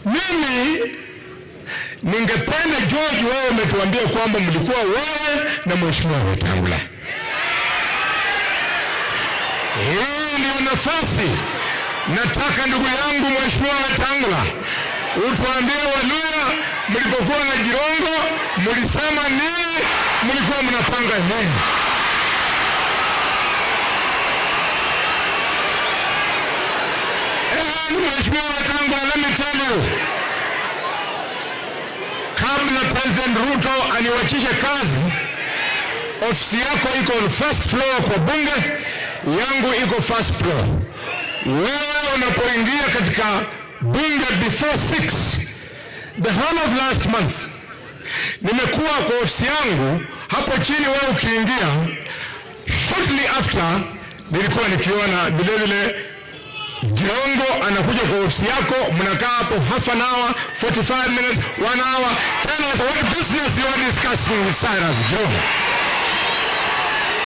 Mimi ningependa George, wewe umetuambia kwamba mlikuwa wewe na Mheshimiwa Wetangula. Hii ndio nafasi. Nataka ndugu yangu Mheshimiwa Wetangula utuambie Waluya mlipokuwa na Jirongo mlisema nini, mlikuwa mnapanga nini? Mheshimiwa Wetangula, let me tell you, kabla President Ruto aniwachishe kazi, ofisi yako iko on first floor kwa bunge, yangu iko first floor. Wewe unapoingia katika bunge before 6, the whole of last month, nimekuwa kwa ofisi yangu hapo chini. Wewe ukiingia, shortly after nilikuwa nikiona vile vile Jirongo anakuja kwa ofisi yako, mnakaa hapo half an hour, 45 minutes, 1 hour. Tell us what business you are discussing with Cyrus Jirongo.